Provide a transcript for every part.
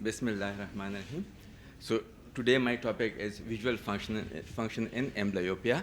Bismillahirrahmanirrahim. So today my topic is visual function in amblyopia.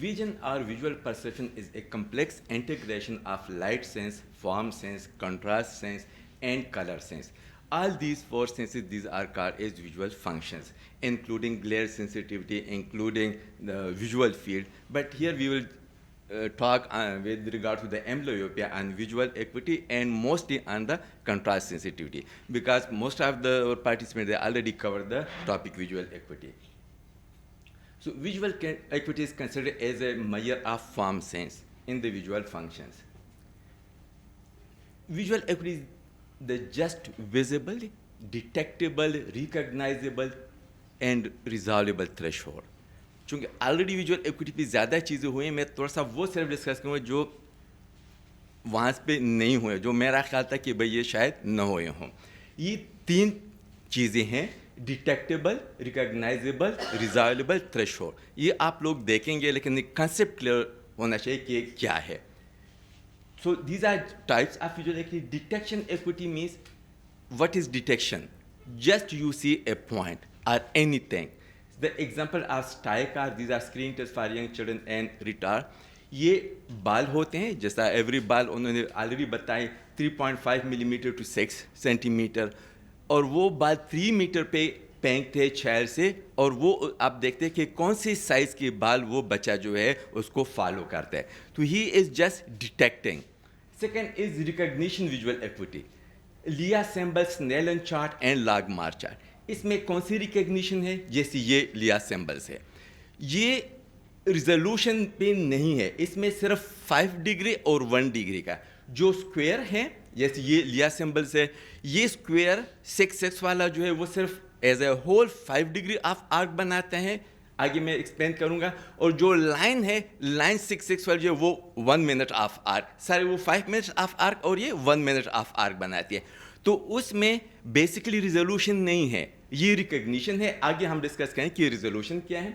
Vision or visual perception is a complex integration of light sense, form sense, contrast sense, and color sense. All these four senses, these are called as visual functions, including glare sensitivity, including the visual field. But here we will talk with regard to the amblyopia and visual acuity, and mostly on the contrast sensitivity, because most of the participants, they already covered the topic visual acuity. So visual acuity is considered as a measure of form sense in the visual functions. Visual acuity is the just visible, detectable, recognizable, and resolvable threshold. چونکہ already visual equity پہ زیادہ چیزیں ہوئی ہیں, میں تھوڑا سا وہ صرف ڈسکس کروں گا جو وہاں پہ نہیں ہوئے, جو میرا خیال تھا کہ بھئی یہ شاید نہ ہوئے ہوں. یہ تین چیزیں ہیں, ڈیٹیکٹیبل, ریکگنائزیبل, ریزالویبل, تھریشہولڈ. یہ آپ لوگ دیکھیں گے, لیکن کنسیپٹ کلیئر ہونا چاہیے کہ کیا ہے. So these are types of visual acuity. Detection acuity means what is detection? Just you see a point or anything. The example of STI car, these are screen tests for young children and retard. یہ بال ہوتے ہیں, جیسا every بال انہوں نے already بتائے 3.5 millimeter to 6 centimeter, اور وہ بال 3 metre پہ پینک تھے چھیل سے, اور وہ آپ دیکھتے ہیں کہ کون سی سائز کے بال وہ بچہ جو ہے اس کو فالو کرتا ہے. تو he is just detecting. Second is recognition visual acuity, Lea symbol, Snellen chart and logMAR chart. اس میں کون سی ریکگنیشن ہے, جیسے یہ لیا سیمبلس ہے. یہ ریزولوشن پہ نہیں ہے, اس میں صرف 5 ڈگری اور 1 ڈگری کا. جو اسکوئر ہیں, جیسے یہ لیا سیمبلس ہے, یہ اسکوئر 6 والا جو ہے وہ صرف as a whole 5 degree of arc بناتے ہیں. آگے میں ایکسپلین کروں گا. اور جو لائن ہے, لائن 6 والی جو ہے وہ 1 منٹ آف آرک, سارے وہ 5 منٹ آف آرک اور یہ 1 منٹ آف آرک بناتی ہے. تو اس میں بیسکلی ریزولوشن نہیں ہے, یہ ریکگنیشن ہے. آگے ہم ڈسکس کریں کہ ریزولوشن کیا ہے.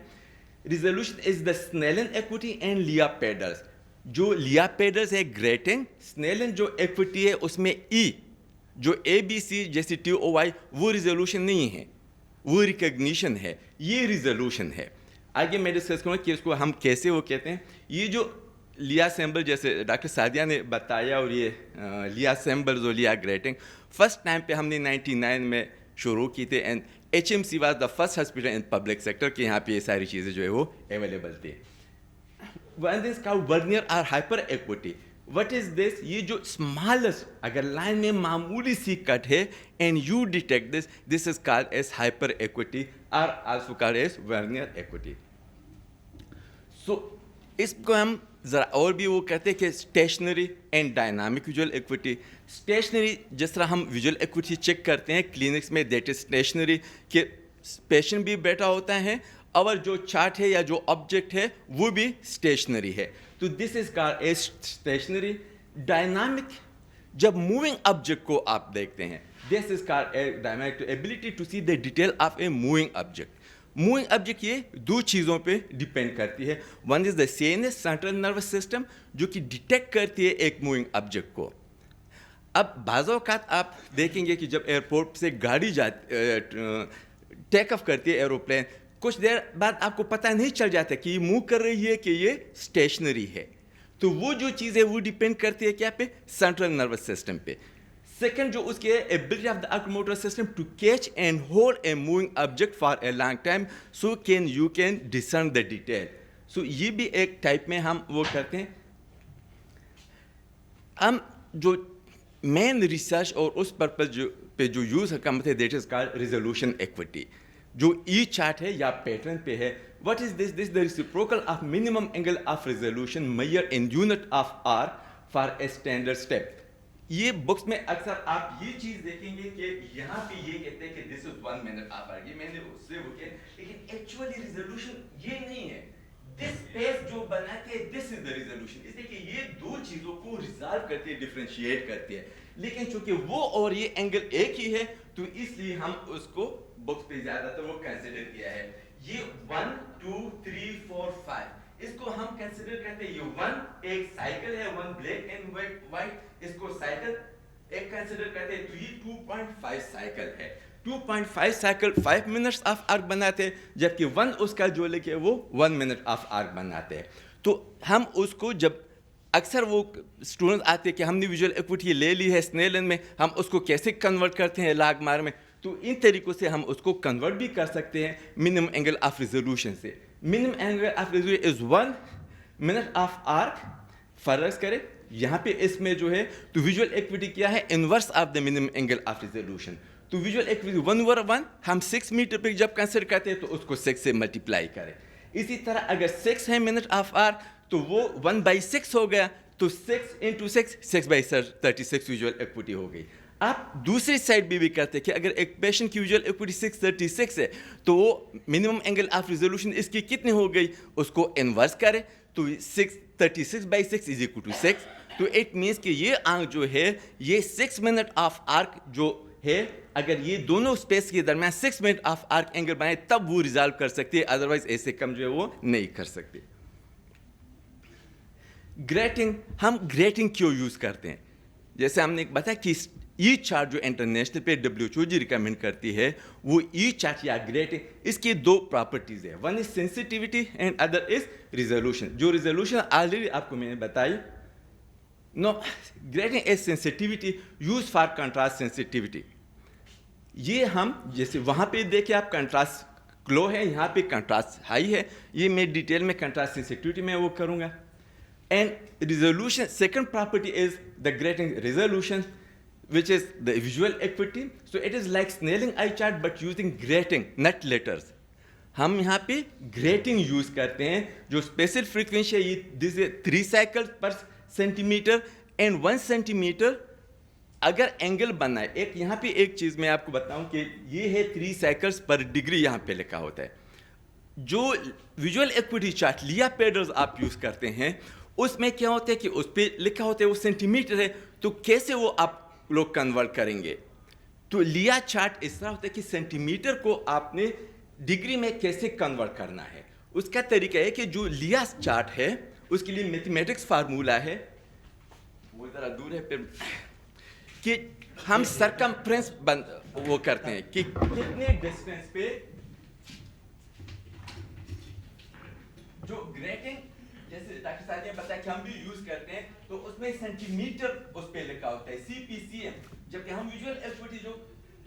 Resolution is the Snellen acuity and Lea paddles. جو لیا پیڈرز ہے گریٹنگ, سنیلن جو ایکوٹی ہے اس میں ای جو اے بی سی جیسے ٹی او وائی, وہ ریزولوشن نہیں ہے, وہ ریکگنیشن ہے, یہ ریزولوشن ہے. آگے میں ڈسکس کروں کہ اس کو ہم کیسے وہ کہتے ہیں. یہ جو لیا سیمبل جیسے ڈاکٹر سعدیہ نے بتایا, اور یہ لیا سیمبلز اور لیا گریٹنگ فرسٹ ٹائم پہ ہم نے 99 میں شروع کی تھے, and HMC was the first hospital in public sector کہ یہاں پہ یہ ساری چیزیں جو ہے وہ اویلیبل تھی. ون از کالڈ ورنیئر اور ہائپر ایکوٹی. وٹ از دس؟ یہ جو اسمالسٹ اگر لائن میں معمولی سی کٹ ہے and you detect this, this is called as hyper equity اور آلسو کالڈ ایز ورنیئر ایکوٹی. سو اس کو ہم ذرا اور بھی وہ کہتے ہیں کہ stationery and dynamic visual equity. Stationery جس طرح ہم ویژول ایکوٹی چیک کرتے ہیں کلینکس میں, دیٹ از اسٹیشنری, کہ پیشنٹ بھی بیٹھا ہوتا ہے اور جو چارٹ ہے یا جو آبجیکٹ ہے وہ بھی اسٹیشنری ہے. تو this is called as stationary. Dynamic, جب موونگ آبجیکٹ کو آپ دیکھتے ہیں, this is called a dynamic ability to see the detail of a moving object. Moving object یہ دو چیزوں پہ ڈپینڈ کرتی ہے. One is the CNS central nervous system جو کہ ڈیٹیکٹ کرتی ہے ایک موونگ آبجیکٹ کو. اب بعض اوقات آپ دیکھیں گے کہ جب ایئرپورٹ سے گاڑی ٹیک آف کرتی ہے ایروپلین, کچھ دیر بعد آپ کو پتہ نہیں چل جاتا کہ یہ موو کر رہی ہے کہ یہ اسٹیشنری ہے. تو وہ جو چیز ہے وہ ڈپینڈ کرتی ہے کیا پہ, سینٹرل نروس سسٹم پہ. سیکنڈ جو اس کے ability of the oculomotor system to catch and hold a moving object for a long time so you can discern the detail. So یہ بھی ایک ٹائپ میں ہم وہ کرتے ہیں. ہم جو مین ریسرچ اور اس پرپز پہ جو یوز کرتے ہیں that is called resolution acuity. جو ای چارٹ ہے یا پیٹرن پہ ہے, what is this? This the reciprocal of minimum angle of resolution measure in unit of arc for a standard step. یہ بکس میں اکثر آپ یہ چیز دیکھیں گے کہ یہاں پہ یہ کہتے ہیں کہ دس از 1 منٹ آف آر, یہ میں نے اس سے وہ کیا, لیکن ایکچولی ریزولوشن یہ نہیں ہے. this space جو بناتے ہیں this is the resolution. اس لیے کہ یہ دو چیزوں کو ریزالو کرتی ہے, ڈفرینشیٹ کرتی ہے. لیکن چونکہ وہ اور یہ اینگل ایک ہی ہے تو اس لیے ہم اس کو بکس پہ زیادہ تر وہ کنسیڈر کیا ہے. یہ 1 2 3 4 5 اس کو ہم کنسیڈر کرتے ہیں. یہ 1 ایک سائیکل ہے, 1 بلیک اینڈ وائٹ, اس کو سائیکل ایک کنسیڈر کرتے ہیں. تو یہ 2.5 سائیکل ہے. 2.5 سائیکل 5 منٹس آف آرک بناتے ہیں, جبکہ 1 اس کا جو لکھے وہ 1 منٹ آف آرک بناتے ہیں. تو ہم اس کو جب اکثر وہ اسٹوڈنٹ آتے ہیں کہ ہم نے ویژول ایکوٹی لے لی ہے اسنیلن میں, ہم اس کو کیسے کنورٹ کرتے ہیں لاگ مار میں, تو ان طریقوں سے ہم اس کو کنورٹ بھی کر سکتے ہیں منیمم اینگل آف ریزولوشن سے. Minimum angle of resolution is 1 minute of arc. فرض کرے یہاں پہ اس میں جو ہے تو ویژول ایکوٹی کیا ہے, inverse of the minimum angle of resolution. تو ویژول ایکوٹی 1/1 ہم 6 میٹر پہ جب کنسیڈر کرتے ہیں تو اس کو 6 سے ملٹیپلائی کریں. اسی طرح اگر 6 ہے منٹ آف آر تو وہ 1/6 ہو گیا, تو 6 into 6 6/36 ویژول ایکوٹی ہو گئی. آپ دوسری سائڈ بھی کرتے ہیں کہ اگر ایک پیشنٹ کی ویژول ایکوٹی 636 ہے تو وہ منیمم اینگل آف ریزولوشن اس کی کتنی ہو گئی, اس کو انورس کرے تو 36/6 is equal to 6. تو اٹ مینس کہ یہ آنکھ جو ہے یہ 6 منٹ آف آرک جو ہے, اگر یہ دونوں اسپیس کے درمیان 6 منٹ آف آرک اینگل بنائے تب وہ ریزالو کر سکتی ہے, ادروائز ایسے کم جو ہے وہ نہیں کر سکتے. گریٹنگ, ہم گریٹنگ کیوں یوز کرتے ہیں؟ جیسے ہم نے بتایا کہ ای چارٹ جو انٹرنیشنل پہ WHO جی ریکمینڈ کرتی ہے وہ ای چارٹ یا گریٹنگ, اس کی دو پراپرٹیز ہیں. One is sensitivity and other is resolution. جو ریزولوشن آلریڈی آپ کو میں نے بتائی. Now grating is sensitivity use for contrast sensitivity. یہ ہم جیسے وہاں پہ دیکھیں آپ کنٹراسٹ لو ہے, یہاں پہ کنٹراسٹ ہائی ہے. یہ میں ڈیٹیل میں کنٹراسٹ سینسٹیوٹی میں وہ کروں گا. And resolution, second property is the grating resolution, which is the visual acuity. So it is like Snelling eye chart but using grating, not letters. ہم یہاں پہ گریٹنگ یوز کرتے ہیں. جو اسپیشل فریکوینسی ہے یہ this is 3 cycle per centimeter and 1 centimeter. اگر angle بننا ہے, ایک یہاں پہ ایک چیز میں آپ کو بتاؤں کہ یہ ہے 3 سائیکلس پر ڈگری یہاں پہ لکھا ہوتا ہے. جو ویژول ایکوٹی چارٹ لیا پیڈرز آپ یوز کرتے ہیں اس میں کیا ہوتا ہے کہ اس پہ لکھا ہوتا ہے وہ سینٹی میٹر ہے, تو کیسے وہ آپ لوگ کنورٹ کریں گے؟ تو لیا چارٹ اس طرح ہوتا ہے کہ سینٹی میٹر کو آپ نے ڈگری میں کیسے کنورٹ کرنا ہے. اس کا طریقہ ہے کہ جو لیا چارٹ ہے اس کے لیے میتھمیٹکس فارمولا ہے, وہ ذرا دور ہے پھر, کہ ہم سرکمفرنس وہ کرتے ہیں کہ کتنے ڈسٹینس پہ جو گریٹنگ, جیسے ڈاکٹر صاحب نے بتایا کہ ہم بھی یوز کرتے ہیں تو اس میں سینٹی میٹر اس پہ لکھا ہوتا ہے CPCM, جبکہ ہم ویژول ایکوٹی جو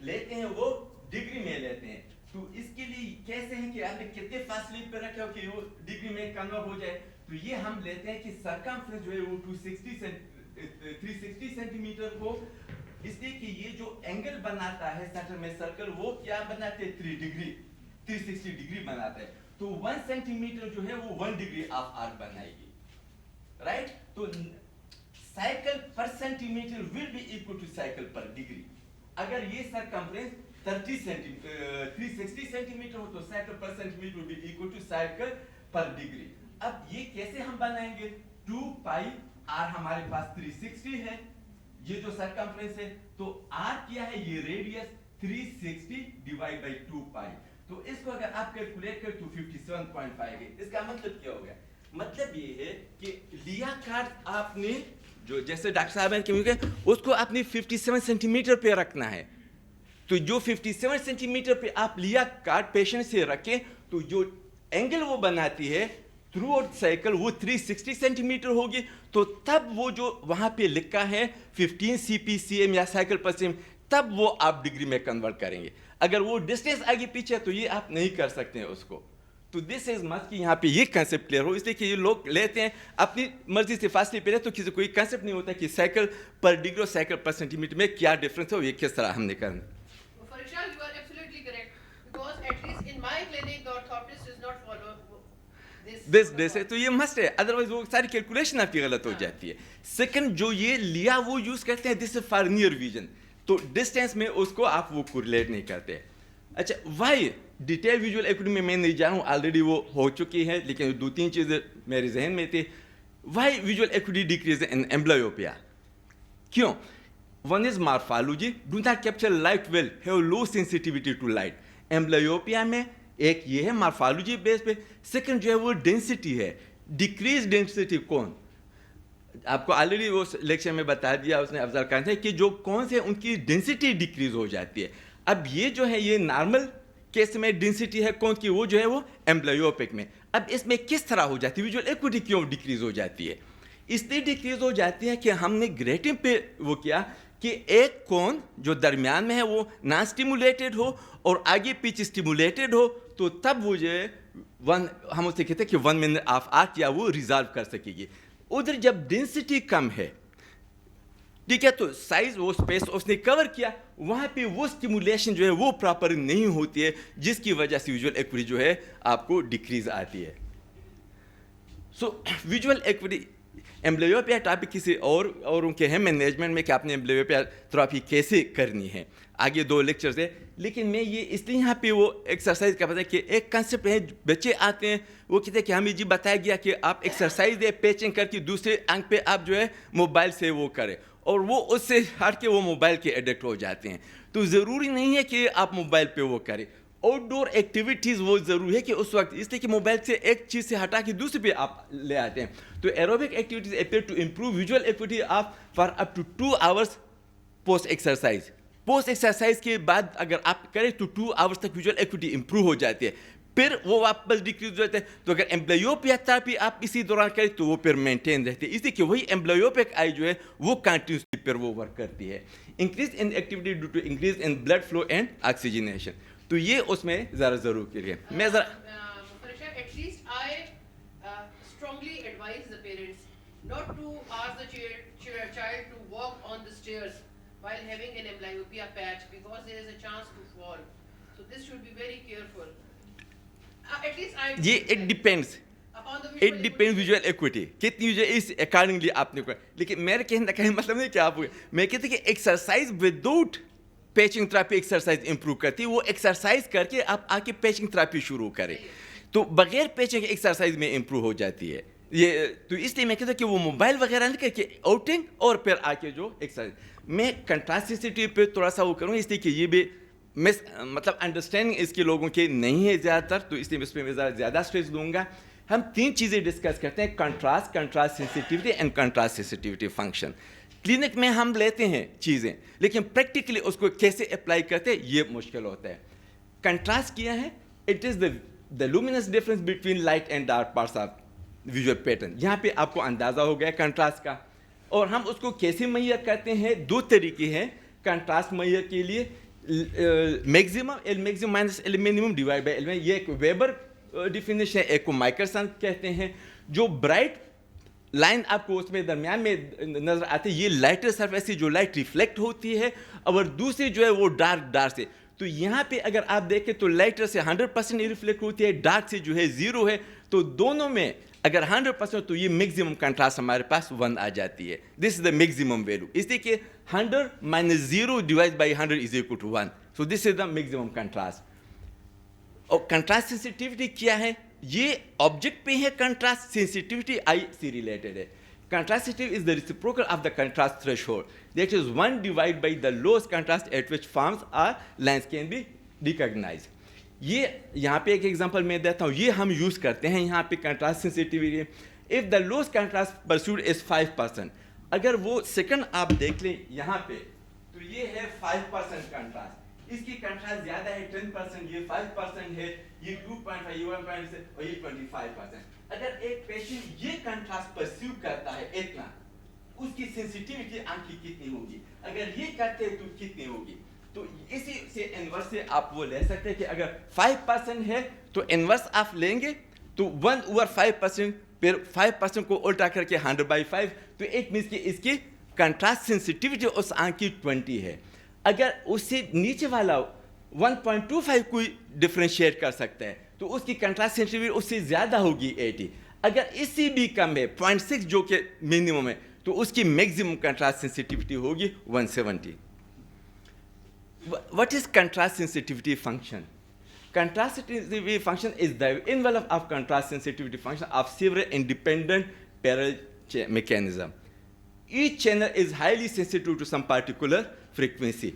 لیتے ہیں وہ ڈگری میں لیتے ہیں. تو اس کے لیے کیسے ہیں کہ آپ نے کتنے فاصلے پہ رکھا ہو کہ وہ ڈگری میں کنورٹ ہو جائے. تو یہ ہم لیتے ہیں کہ سرکمفرنس جو ہے وہ 360 سینٹی میٹر ہو, اس لیے کہ یہ جو اینگل بناتا ہے سینٹر میں سرکل وہ کیا بناتے ہیں 360 ڈگری بناتا ہے. تو 1 سینٹی میٹر جو ہے وہ 1 ڈگری آف آرک بنائے گی, رائٹ. تو cycle per centimeter will be equal to cycle per degree. اگر یہ سرکمفرنس 360 سینٹی میٹر ہو تو cycle per centimeter will be equal to cycle per degree. اب یہ کیسے ہم بنائیں گے؟ 2 پائی آر ہمارے پاس 360 ہے, یہ جو سرکمفرنس ہے, تو آر کیا ہے یہ ریڈیس 360 ڈیوائڈ بائی 2 پائی. تو اس کو اگر آپ کیلکولیٹ کریں تو 57.5 ہے. اس کا مطلب کیا ہوگا؟ مطلب یہ ہے کہ لیا کارڈ آپ نے جو جیسے ڈاکٹر صاحب نے کیونکہ اس کو آپ نے 57 سینٹی میٹر پہ رکھنا ہے. تو جو 57 سینٹی میٹر پہ آپ لیا کارڈ پیشنٹ سے رکھیں تو جو اینگل وہ بناتی ہے تھرو آؤٹ سائیکل وہ 360 سینٹی میٹر ہوگی. تو تب وہ جو وہاں پہ لکھا ہے 15 CPCM یا سائیکل پر سیم, تب وہ آپ ڈگری میں کنورٹ کریں گے. اگر وہ ڈسٹینس آگے پیچھے ہے تو یہ آپ نہیں کر سکتے ہیں اس کو. تو دس از مسٹ کہ یہاں پہ یہ کنسیپٹ کلیئر ہو, اس لیے کہ یہ لوگ لیتے ہیں اپنی مرضی سے فاصلے پہ لے تو کسی کوئی کنسیپٹ نہیں ہوتا کہ سائیکل پر ڈگری اور سائیکل پر سینٹی میٹر میں کیا ڈفرینس ہے اور یہ کس طرح ہم نے کرنا. You are absolutely correct, because at least in my clinic the orthoptist does not follow this ہے, تو یہ مسٹ ہے, ادروائز وہ ساری کیلکولیشن آپ کی غلط ہو جاتی ہے. سیکنڈ جو یہ لیا وہ یوز کرتے ہیں this is for near vision, تو ڈسٹینس میں اس کو آپ وہ کوریلیٹ نہیں کرتے. اچھا وائی ڈیٹیل ویژول ایکوٹی میں نہیں جانوں, آلریڈی وہ ہو چکی ہے, لیکن دو تین چیزیں میرے ذہن میں تھی. Why visual acuity decrease in amblyopia, کیوں؟ One is morphology, do not capture light well, have low sensitivity to light. Amblyopia میں ایک یہ ہے مارفالوجی بیس پہ. سیکنڈ جو ہے وہ ڈینسٹی ہے, ڈیکریز ڈینسٹی کون, آپ کو آلریڈی وہ لیکچر میں بتا دیا اس نے افضل خان سے کہ جو کون سے ان کی ڈینسٹی ڈیکریز ہو جاتی ہے. اب یہ جو ہے یہ نارمل کیس میں ڈینسٹی ہے کون کی, وہ جو ہے وہ ایمبلیوپک میں. اب اس میں کس طرح ہو جاتی ہے ویژول ایکوٹی, کیوں ڈیکریز ہو جاتی ہے؟ اس لیے ڈیکریز ہو جاتی ہے کہ ہم نے گریٹنگ پہ وہ کیا کہ ایک کون جو درمیان میں ہے وہ نان اسٹیمولیٹڈ ہو اور آگے پیچھے اسٹیمولیٹڈ ہو, تو تب وہ جو ہے ہم اسے کہتے ہیں کہ 1 منٹ آف آرٹ یا وہ ریزالو کر سکے گی. ادھر جب ڈینسٹی کم ہے, ٹھیک ہے, تو سائز وہ اسپیس اس نے کور کیا, وہاں پہ وہ اسٹیمولیشن جو ہے وہ پراپر نہیں ہوتی ہے, جس کی وجہ سے ویژول ایکوٹی جو ہے آپ کو ڈیکریز آتی ہے. سو ویژول ایکوٹی ایمبلیوپیا ٹاپک کسی اوروں کے ہیں مینجمنٹ میں کہ آپ نے ایمبلیوپیا تھراپی کیسے کرنی ہے, آگے 2 لیکچرز ہیں. لیکن میں یہ اس لیے یہاں پہ وہ ایکسرسائز کا پتہ ہے کہ ایک کنسیپٹ ہے, بچے آتے ہیں وہ کہتے ہیں کہ ہمیں جی بتایا گیا کہ آپ ایکسرسائز دیں پیچنگ کر کے دوسرے آنکھ پہ آپ جو ہے موبائل سے وہ کریں, اور وہ اس سے ہٹ کے وہ موبائل کے ایڈکٹ ہو جاتے ہیں. تو ضروری نہیں ہے کہ آپ موبائل پہ وہ کریں, آؤٹ ڈور ایکٹیویٹیز وہ ضروری ہے کہ اس وقت, اس لیے کہ موبائل سے ایک چیز سے ہٹا کے دوسرے پہ آپ لے آتے ہیں. تو aerobic activities appear to improve visual acuity of for up to 2 hours post exercise. Post exercise کے بعد اگر آپ کریں تو 2 hours تک ویژول ایکوٹی امپروو ہو جاتی ہے, پھر وہ واپس ڈیکریز ہو جاتے ہیں. تو اگر ایمبلیوپیا تھراپی آپ اسی دوران کریں تو وہ پھر مینٹین رہتے ہیں, اس لیے کہ وہی ایمبلیوپک آئی جو ہے وہ کنٹینیوسلی پھر وہ ورک کرتی ہے. Increase in activity due to increase in blood flow and oxygenation, تو یہ اس میں ذرا ضرور کریے. میں ذرا at least I strongly advise the parents not to ask the child to walk on the stairs while having an amblyopia patch, because there is a chance to fall. So this should be very careful. At least I یہ it depends, upon the it depends visual equity کتنی جو اس accordingly آپ نے. لیکن میرے کہنے کا مطلب نہیں کہ آپ, میں کہتے کہ exercise without patching therapy exercise improve کرتی ہے, وہ ایکسرسائز کر کے آپ آ کے پیچنگ تھراپی شروع کریں, تو بغیر پیچنگ ایکسرسائز میں امپروو ہو جاتی ہے یہ. تو اس لیے میں کہتا ہوں کہ وہ موبائل وغیرہ نہیں کر کے آؤٹنگ اور پھر آ کے جو ایکسرسائز. میں کنٹراسٹیسٹی پہ تھوڑا سا وہ کروں, اس لیے کہ یہ بھی مطلب انڈرسٹینڈنگ اس کے لوگوں کے نہیں ہے زیادہ تر, تو اس لیے اس پہ میں زیادہ اسٹریس دوں گا. ہم 3 چیزیں ڈسکس کرتے ہیں, contrast, contrast sensitivity and contrast sensitivity function. Clinic میں ہم لیتے ہیں چیزیں, لیکن پریکٹیکلی اس کو کیسے اپلائی کرتے ہیں یہ مشکل ہوتا ہے. کنٹراسٹ کیا ہے, it is the luminance difference between light and dark parts of visual pattern. یہاں پہ آپ کو اندازہ ہو گیا کنٹراسٹ کا, اور ہم اس کو کیسے میئر کرتے ہیں, 2 طریقے ہیں کنٹراسٹ میئر کے لیے. Maximum, L maximum minus L minimum divide by L, یہ ایک ویبر ڈیفینیشن ہے, ایک کو مائکرسن کہتے ہیں. جو برائٹ لائن آپ کو اس میں درمیان میں نظر آتی ہے, یہ لائٹر سرفیس سے جو لائٹ ریفلیکٹ ہوتی ہے, اور دوسری جو ہے وہ ڈارک سے. تو یہاں پہ اگر آپ دیکھیں تو لائٹر سے 100% ریفلیکٹ ہوتی ہے, ڈارک سے جو ہے 0 ہے. تو دونوں میں اگر 100% تو یہ میگزیمم کنٹراسٹ ہمارے پاس 1 آ جاتی ہے. دس از دا میگزیمم ویلو, اس لیے کہ 100 - 0 divide by 100 is equal to 1. So this is the maximum contrast. اور کنٹراسٹ سینسٹیوٹی کیا ہے, یہ آبجیکٹ پہ ہے, کنٹراسٹ سینسٹیوٹی آئی سے ریلیٹڈ ہے. Contrast sensitivity is the reciprocal of the contrast threshold. That is 1 divided by the lowest contrast at which forms or lines can be recognized. یہ یہاں پہ ایک ایگزامپل میں دیتا ہوں, یہ ہم یوز کرتے ہیں یہاں پہ contrast sensitivity. If the lowest contrast perceived is 5%, اگر وہ سیکنڈ آپ دیکھ لیں یہاں پہ تو یہ ہے 5% کنٹراسٹ, اس کی کنٹراسٹ زیادہ ہے 10%, یہ 5% ہے, یہ 2.5, یہ 1.6 اور یہ 25%. اگر ایک پیشنٹ یہ کنٹراسٹ پرسیو کرتا ہے اتنا, اس کی سینسٹیوٹی آنکھ کی کتنی ہوگی, اگر یہ کرتے ہیں تو کتنی ہوگی. تو اسی سے انورس سے آپ وہ لے سکتے ہیں کہ اگر 5% ہے تو انورس آپ لیں گے تو 1/5%, پھر 5% کو الٹا کر کے 100/5, تو ایک مینس کہ اس کی کنٹراسٹ سینسٹیوٹی اس آنکھ کی 20 ہے. اگر اس سے نیچے والا 1.25 کوئی ڈفرینشیٹ کر سکتا ہے تو اس کی کنٹراسٹ سینسٹیوٹی اس سے زیادہ ہوگی 80. اگر اس سے بھی کم ہے 0.6 جو کہ منیمم ہے, تو اس کی میگزیمم کنٹراسٹ سینسٹیوٹی ہوگی 170. what is contrast sensitivity function? Contrast sensitivity function is the envelope of contrast sensitivity function of several independent parallel mechanism. Each channel is highly sensitive to some particular frequency.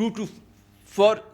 2 to 4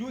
2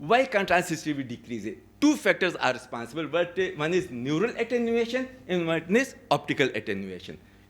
Why contrast sensitivity decreases? Two factors are responsible, but one is neural attenuation and one is optical attenuation.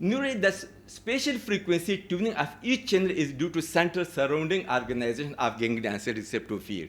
Neural, the spatial frequency tuning of each channel is due to center surrounding organization of ganglion cell receptor field.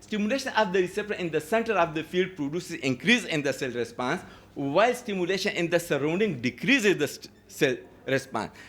Stimulation of the receptor in the center of the field produces increase in the cell response, while stimulation in the surrounding decreases the cell response.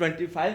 25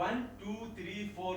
1 2 3 4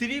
3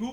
2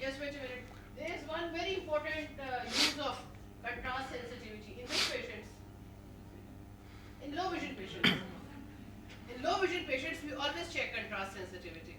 Just wait a minute. There is one very important use of contrast sensitivity in which patients? In low vision patients. In low vision patients, we always check contrast sensitivity.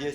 yes.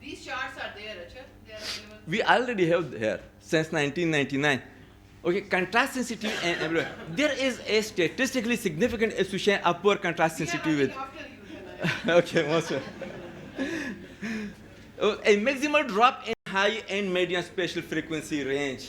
These charts are there, Acha? They are available. We already have here since 1999. Okay, contrast sensitivity and everywhere. There is a statistically significant association of poor contrast sensitivity with. Okay, most a maximal drop in high and medium spatial frequency range.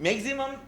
Maximum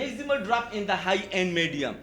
maximal drop in the high and medium.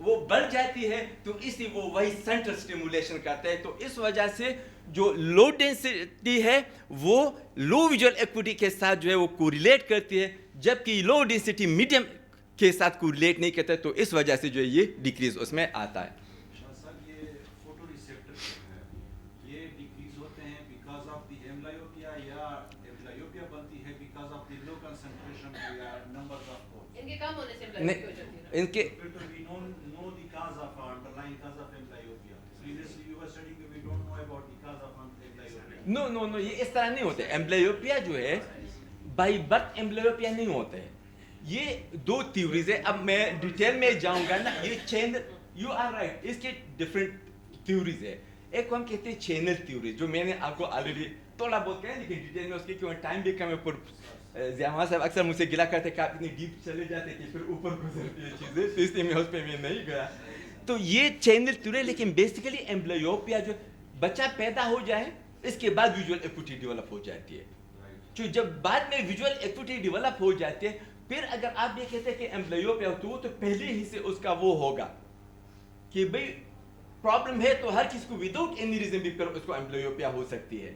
وہ بڑھ جاتی ہے تو اسی وہ وہی central stimulation کرتا ہے. تو اس وجہ سے جو لو ڈینسٹی ہے وہ لو ویژول ایکوٹی کے ساتھ جو ہے وہ کوریلیٹ کرتی ہے, جبکہ لو ڈینسٹی میڈیم کے ساتھ کوریلیٹ نہیں کرتا ہے. تو اس وجہ سے جو ہے یہ ڈیکریز اس میں آتا ہے. صاحب یہ فوٹو ریسیپٹر جو ہے یہ ڈیکریز ہوتے ہیں بیکاز آف دی ایمبلائیوپیا یا ایمبلائیوپیا بنتی ہے because of the low concentration یا نمبرز آف کورس. ان کے کم ہونے سے ایمبلائیوپیا ہو جاتی ہے. ان کے we don't know the cause of underlying cause of amblyopia. Previously you were studying that we don't know about the cause of amblyopia. نو یہ اس طرح نہیں ہوتے. ایمبلائیوپیا جو ہے بائی برتھ ایمبلائیوپیا نہیں ہوتے ہیں. یہ دو تھیوریز ہے. اب میں ڈیٹیل میں جاؤں گا نا. یہ چینل یو آر رائٹ, اس کے ڈفرینٹ تھیوریز ہے. ایک کو ہم کہتے ہیں چینل تھیوریز, جو میں نے آپ کو آلریڈی تھوڑا بہت کہا, لیکن ڈیٹیل میں اس کے کیوں ٹائم بھی کم ہے. پر زیاما صاحب اکثر مجھ سے گلا کرتے کہ آپ اتنی ڈیپ چلے جاتے کہ پھر اوپر گزرتی ہے چیزیں, تو اس لیے میں اس پہ میں نہیں گیا. تو یہ چینل تھیوری, لیکن بیسیکلی ایمبلائیوپیا جو بچہ پیدا ہو جائے اس کے بعد ویژول ایکوٹی ڈیولپ ہو جاتی ہے. جو جب بعد میں ویژول ایکوٹی ڈیولپ ہو جاتی ہے, پھر اگر آپ یہ کہتے ہیں کہ ایمبلائیوپیا تو پہلے ہی سے اس کا وہ ہوگا کہ بھئی پرابلم ہے تو ہر کسی کو وداؤٹ اینی ریزن بھی پھر اس کو ایمبلائیوپیا ہو سکتی ہے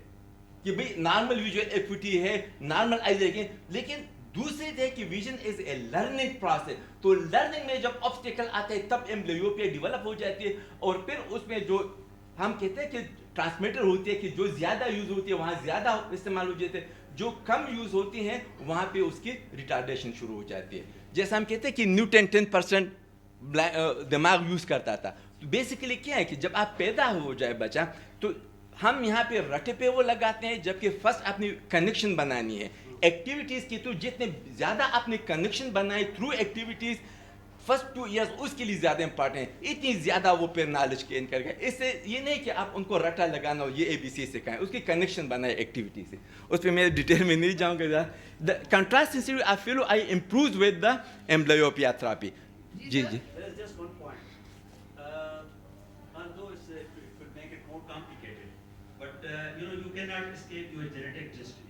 کہ بھئی نارمل ویژول ایکوٹی ہے, نارمل آئی ہے. لیکن دوسری ہے کہ vision is a learning process. تو لرننگ میں جب آبسٹیکل آتا ہے تب ایمبلائیوپیا ڈیولپ ہو جاتی ہے. اور پھر اس میں جو ہم کہتے ہیں کہ ٹرانسمیٹر ہوتی ہے کہ جو زیادہ یوز ہوتی ہے وہاں زیادہ استعمال ہو جاتے ہیں, جو کم یوز ہوتی ہیں وہاں پہ اس کی ریٹارڈیشن شروع ہو جاتی ہے. جیسا ہم کہتے ہیں کہ نیوٹن 10% دماغ یوز کرتا تھا. تو بیسیکلی کیا ہے کہ جب آپ پیدا ہو جائے بچہ, تو ہم یہاں پہ رٹے پہ وہ لگاتے ہیں, جبکہ فرسٹ اپنی کنیکشن بنانی ہے ایکٹیویٹیز کی. تو جتنے زیادہ آپ نے کنیکشن بنائے تھرو ایکٹیویٹیز فرسٹ 2 ایئرس اس کے لیے زیادہ امپارٹنٹ ہے, اتنی زیادہ وہ پھر نالج گین کر گئے. اس سے یہ نہیں کہ آپ ان کو رٹا لگانا ہو, یہ ABC سکھائیں, اس کی کنیکشن بنائے ایکٹیویٹی سے. اس پہ میں ڈیٹیل میں نہیں جاؤں گا. The contrast sensitivity I feel I improves with the amblyopia therapy. جی جی. There is just one point. Although it could make it more complicated, but you cannot escape your genetic destiny.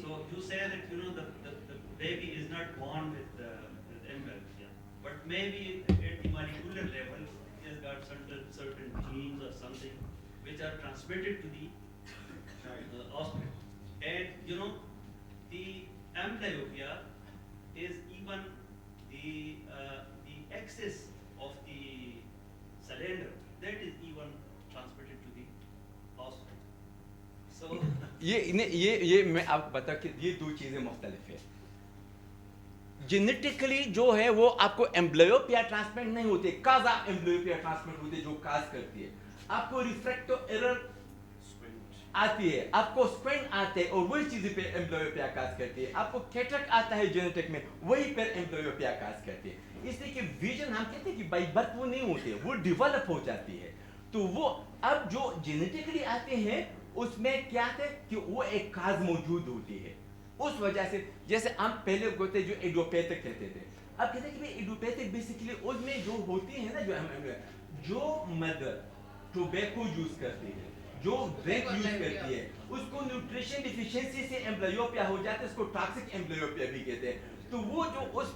So you say that the baby is not born with amblyopia, but maybe at the molecular level he has got certain genes or something which are transmitted to the offspring. And the amblyopia is even the excess of the cylinder that is even transmitted to the offspring. So یہ میں آپ کو بتا کہ یہ دو چیزیں مختلف ہیں. جینیٹکلی جو ہے وہ آپ کو ایمبلائیوپیا ٹرانسمٹ نہیں ہوتے, کاز آف ایمبلائیوپیا ٹرانسمٹ ہوتے جو کاز کرتی ہے. آپ کو ریفریکٹو ایرر آتی ہے, آپ کو اسپین آتے ہیں اور وہی چیزیں پہ ایمبلائیوپیا کاز کرتی ہے. آپ کو کیٹرک آتا ہے جینیٹک میں, وہی پہ ایمبلائیوپیا کاز کرتی ہے. اس لیے کہ ویژن ہم کہتے ہیں کہ بائی برتھ وہ نہیں ہوتے, وہ ڈیولپ ہو جاتی ہے. تو وہ اب جو جینیٹکلی آتے ہیں اس میں کیا ہے کہ وہ ایک کاز موجود ہوتی ہے. اس وجہ سے جیسے ہم پہلے کہتے جو ایڈوپیتھک کہتے تھے, اب کہتے ہیں کہ ایڈوپیتھک بیسیکلی اس میں جو ہوتی ہے نا, جو مدر ٹوبیکو یوز کرتی ہے, جو ڈرنک یوز کرتی ہے, اس کو نیوٹریشن ڈیفیشنسی سے ایمبلائیوپیا ہو جاتا ہے, اس کو ٹاکسک ایمبلائیوپیا بھی کہتے ہیں. تو وہ جو اس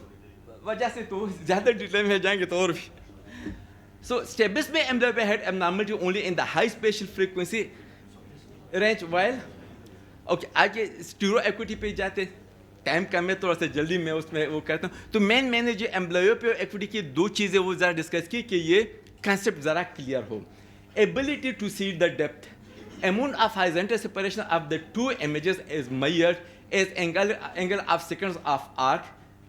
وجہ سے, تو زیادہ ڈیٹیل میں جائیں گے تو اور بھی. So strabismus amblyopia had abnormality only in the high spatial frequency range, while okay آگے اسٹیرو ایکوٹی پہ جاتے, ٹائم کم ہے تھوڑا سا جلدی میں اس میں وہ کرتا ہوں. تو میں نے جو ایمبلائیوپیا ایکوٹی کی دو چیزیں وہ ذرا ڈسکس کی کہ یہ کنسیپٹ ذرا کلیئر ہو. Ability to see the depth, amount of horizontal separation of the two images is measured as angle of seconds of arc,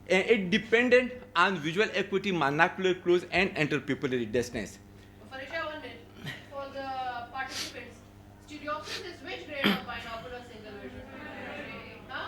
and it dependent on visual acuity, monocular close and interpupillary distance. Farisha, one minute. For the participants, stereopsis is which grade of binocular single vision? Huh?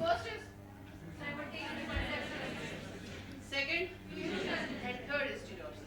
First is second and third is stereopsis.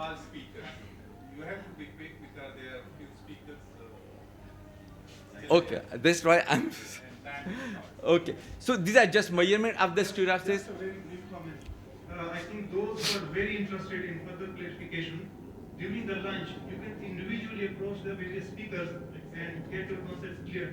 All speakers. You have to be quick because there are few speakers. Okay, that's why I'm. And time is short. Okay, so these are just measurement of the stereopsis. Just a very brief comment. I think those who are very interested in further clarification, during the lunch, you can individually approach the various speakers and get your concepts clear.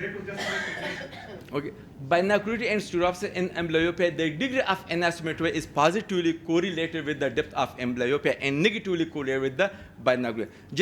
That was just my suggestion. Okay. Binocularity and stereopsis in amblyopia, the degree of anisotropy is positively correlated with the depth of amblyopia and negatively correlated with the binocularity.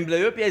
amblyopia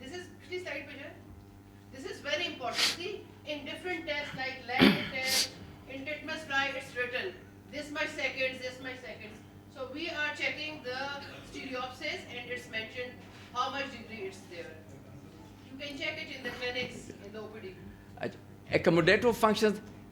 This is pretty slide picture. This is very important. See, in different tests like lab test, in Titmus fly, it's written this much seconds, this much seconds. So we are checking the stereopsis and it's mentioned how much degree it's there. You can check it in the clinics, in the OPD. Accommodative functions,